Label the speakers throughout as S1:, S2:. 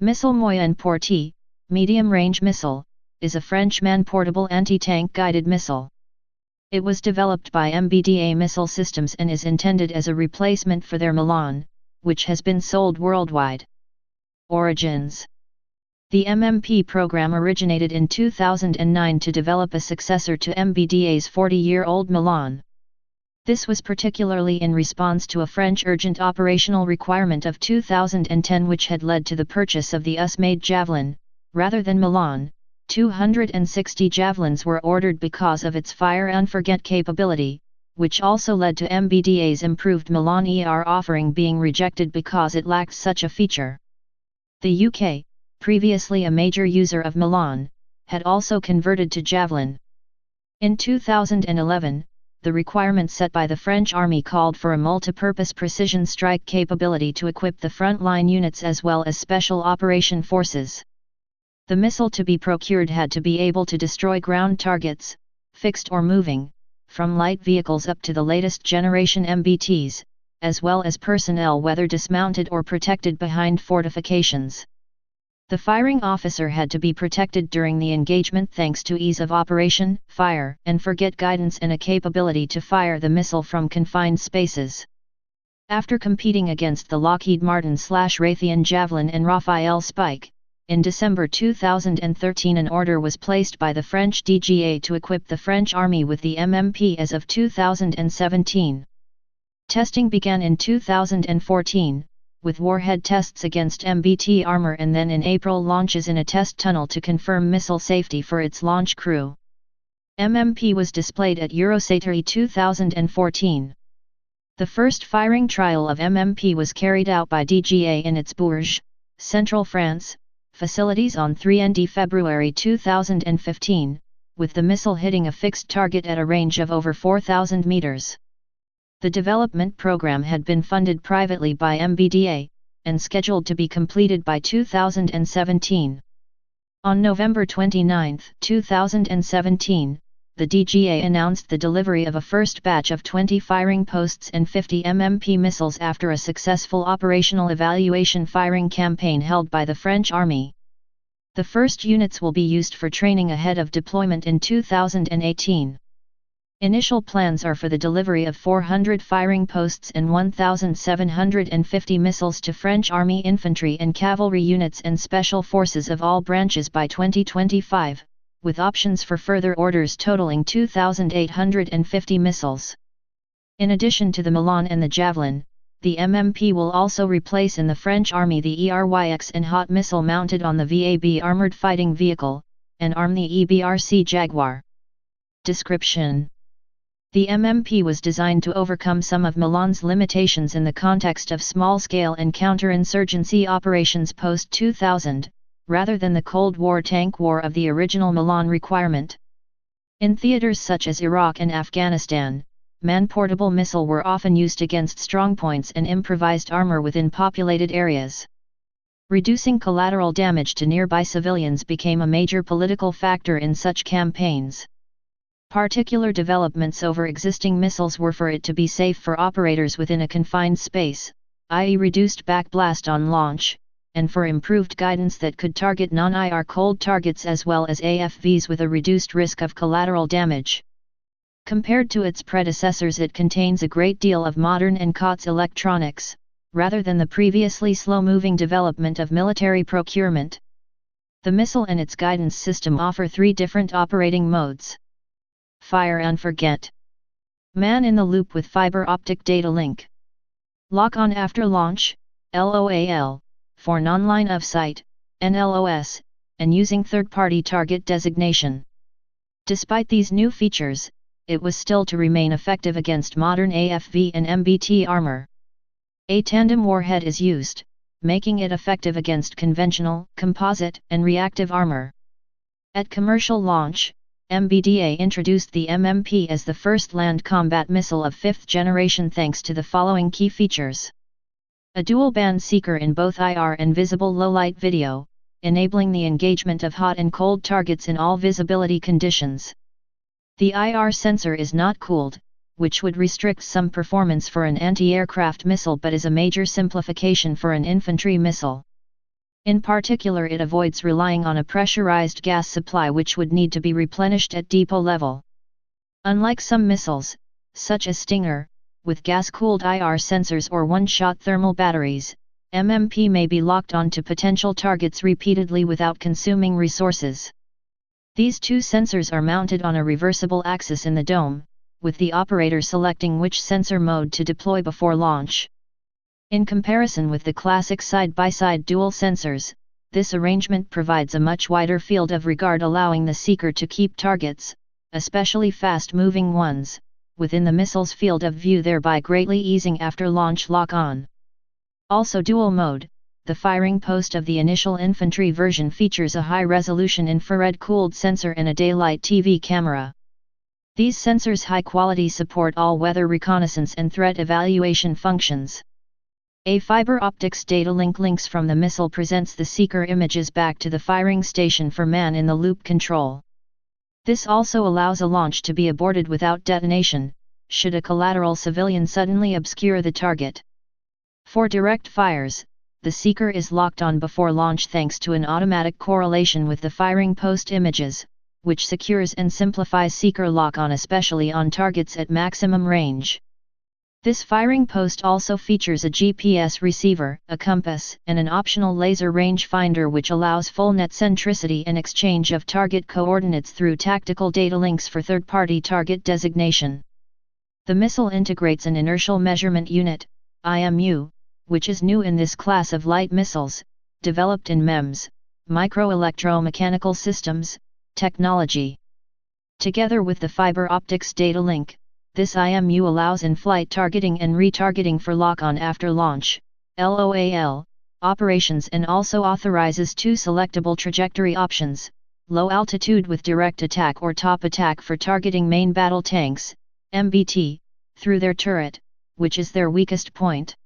S1: Missile Moyenne Portée, medium-range missile, is a French man-portable anti-tank guided missile. It was developed by MBDA Missile Systems and is intended as a replacement for their Milan, which has been sold worldwide. Origins. The MMP program originated in 2009 to develop a successor to MBDA's 40-year-old Milan. This was particularly in response to a French urgent operational requirement of 2010 which had led to the purchase of the US-made Javelin. Rather than Milan, 260 Javelins were ordered because of its fire and forget capability, which also led to MBDA's improved Milan ER offering being rejected because it lacked such a feature. The UK, previously a major user of Milan, had also converted to Javelin. In 2011, the requirement set by the French Army called for a multi-purpose precision strike capability to equip the front-line units as well as special operation forces. The missile to be procured had to be able to destroy ground targets, fixed or moving, from light vehicles up to the latest generation MBTs, as well as personnel whether dismounted or protected behind fortifications. The firing officer had to be protected during the engagement thanks to ease of operation, fire and forget guidance and a capability to fire the missile from confined spaces. After competing against the Lockheed Martin/Raytheon Javelin and Rafale Spike, in December 2013 an order was placed by the French DGA to equip the French Army with the MMP as of 2017. Testing began in 2014, with warhead tests against MBT armor and then in April launches in a test tunnel to confirm missile safety for its launch crew. MMP was displayed at Eurosatory 2014. The first firing trial of MMP was carried out by DGA in its Bourges, Central France, facilities on 3 February 2015, with the missile hitting a fixed target at a range of over 4,000 meters. The development program had been funded privately by MBDA, and scheduled to be completed by 2017. On November 29, 2017, the DGA announced the delivery of a first batch of 20 firing posts and 50 MMP missiles after a successful operational evaluation firing campaign held by the French Army. The first units will be used for training ahead of deployment in 2018. Initial plans are for the delivery of 400 firing posts and 1,750 missiles to French Army infantry and cavalry units and special forces of all branches by 2025, with options for further orders totaling 2,850 missiles. In addition to the Milan and the Javelin, the MMP will also replace in the French Army the ERYX and Hot missile mounted on the VAB armored fighting vehicle, and arm the EBRC Jaguar. Description. The MMP was designed to overcome some of Milan's limitations in the context of small-scale and counterinsurgency operations post-2000, rather than the Cold War tank war of the original Milan requirement. In theaters such as Iraq and Afghanistan, man-portable missiles were often used against strongpoints and improvised armor within populated areas. Reducing collateral damage to nearby civilians became a major political factor in such campaigns. Particular developments over existing missiles were for it to be safe for operators within a confined space, i.e. reduced backblast on launch, and for improved guidance that could target non-IR cold targets as well as AFVs with a reduced risk of collateral damage. Compared to its predecessors, it contains a great deal of modern and COTS electronics, rather than the previously slow-moving development of military procurement. The missile and its guidance system offer 3 different operating modes. Fire and forget. Man in the loop with fiber optic data link. Lock on after launch, LOAL, for non-line of sight, NLOS, and using third-party target designation. Despite these new features, it was still to remain effective against modern AFV and MBT armor. A tandem warhead is used, making it effective against conventional, composite, and reactive armor. At commercial launch, MBDA introduced the MMP as the first land combat missile of 5th generation thanks to the following key features. A dual-band seeker in both IR and visible low-light video, enabling the engagement of hot and cold targets in all visibility conditions. The IR sensor is not cooled, which would restrict some performance for an anti-aircraft missile but is a major simplification for an infantry missile. In particular, it avoids relying on a pressurized gas supply which would need to be replenished at depot level. Unlike some missiles, such as Stinger, with gas-cooled IR sensors or one-shot thermal batteries, MMP may be locked onto potential targets repeatedly without consuming resources. These two sensors are mounted on a reversible axis in the dome, with the operator selecting which sensor mode to deploy before launch. In comparison with the classic side-by-side dual sensors, this arrangement provides a much wider field of regard, allowing the seeker to keep targets, especially fast-moving ones, within the missile's field of view, thereby greatly easing after-launch lock-on. Also dual mode, the firing post of the initial infantry version features a high-resolution infrared-cooled sensor and a daylight TV camera. These sensors high-quality support all-weather reconnaissance and threat evaluation functions. A fiber optics data link links from the missile presents the seeker images back to the firing station for man-in-the-loop control. This also allows a launch to be aborted without detonation, should a collateral civilian suddenly obscure the target. For direct fires, the seeker is locked on before launch thanks to an automatic correlation with the firing post images, which secures and simplifies seeker lock-on especially on targets at maximum range. This firing post also features a GPS receiver, a compass, and an optional laser range finder which allows full net centricity and exchange of target coordinates through tactical data links for third-party target designation. The missile integrates an inertial measurement unit, IMU, which is new in this class of light missiles, developed in MEMS, microelectromechanical systems, technology. Together with the fiber optics data link, this IMU allows in-flight targeting and retargeting for lock-on after launch, LOAL, operations, and also authorizes two selectable trajectory options, low altitude with direct attack or top attack for targeting main battle tanks, MBT, through their turret, which is their weakest point.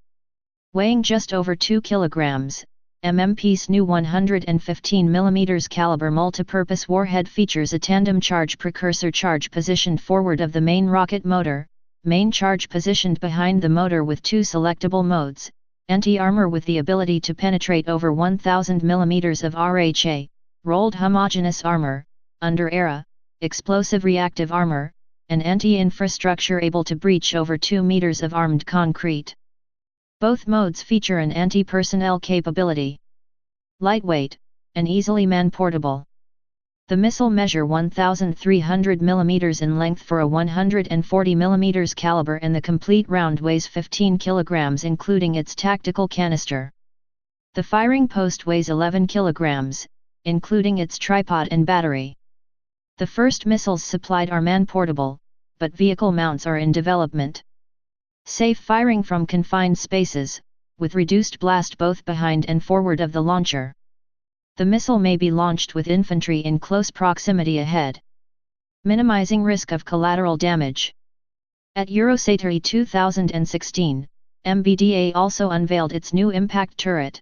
S1: Weighing just over 2 kilograms, MMP's new 115mm caliber multipurpose warhead features a tandem charge precursor charge positioned forward of the main rocket motor, main charge positioned behind the motor with two selectable modes, anti-armor with the ability to penetrate over 1000mm of RHA, rolled homogeneous armor, under era, explosive reactive armor, and anti-infrastructure able to breach over 2 meters of armed concrete. Both modes feature an anti-personnel capability. Lightweight, and easily man-portable. The missile measures 1,300 mm in length for a 140 mm caliber and the complete round weighs 15 kg including its tactical canister. The firing post weighs 11 kg, including its tripod and battery. The first missiles supplied are man-portable, but vehicle mounts are in development. Safe firing from confined spaces, with reduced blast both behind and forward of the launcher. The missile may be launched with infantry in close proximity ahead, minimizing risk of collateral damage. At Eurosatory 2016, MBDA also unveiled its new impact turret.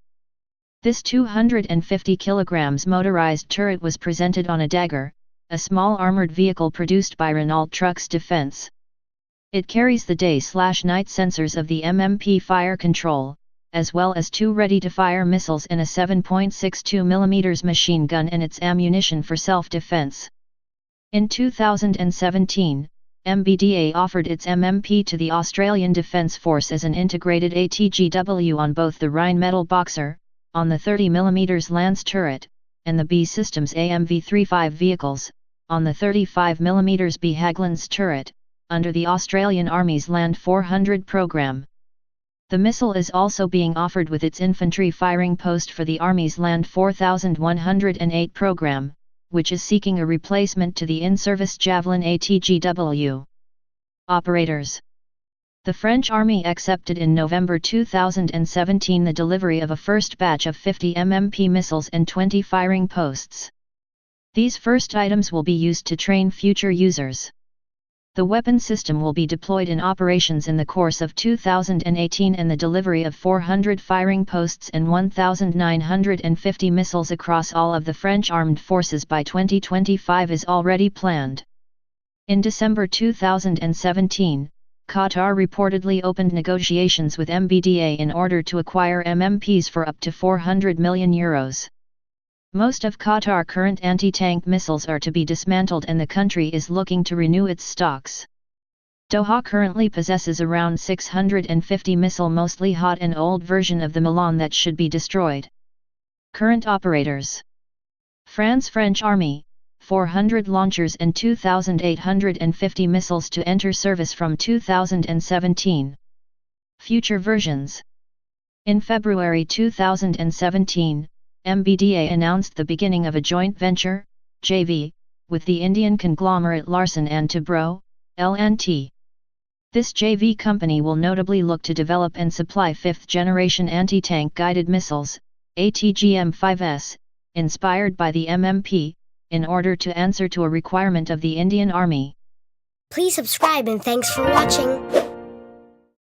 S1: This 250 kg motorized turret was presented on a Dagger, a small armored vehicle produced by Renault Trucks Defense. It carries the day/night sensors of the MMP fire control, as well as two ready-to-fire missiles and a 7.62mm machine gun and its ammunition for self-defense. In 2017, MBDA offered its MMP to the Australian Defence Force as an integrated ATGW on both the Rheinmetall Boxer, on the 30mm Lance turret, and the B Systems AMV-35 vehicles, on the 35mm B Hägglunds turret, under the Australian Army's Land 400 program. The missile is also being offered with its infantry firing post for the Army's Land 4108 program, which is seeking a replacement to the in-service Javelin ATGW. Operators. The French Army accepted in November 2017 the delivery of a first batch of 50 MMP missiles and 20 firing posts. These first items will be used to train future users. The weapon system will be deployed in operations in the course of 2018 and the delivery of 400 firing posts and 1,950 missiles across all of the French armed forces by 2025 is already planned. In December 2017, Qatar reportedly opened negotiations with MBDA in order to acquire MMPs for up to 400 million euros. Most of Qatar's current anti-tank missiles are to be dismantled and the country is looking to renew its stocks. Doha currently possesses around 650 missiles, mostly hot and old version of the Milan that should be destroyed. Current operators: French Army, 400 launchers and 2,850 missiles to enter service from 2017. Future versions. In February 2017, MBDA announced the beginning of a joint venture, JV, with the Indian conglomerate Larsen & Toubro, LNT. This JV company will notably look to develop and supply fifth-generation anti-tank guided missiles, ATGM-5S, inspired by the MMP, in order to answer to a requirement of the Indian Army.
S2: Please subscribe and thanks for watching.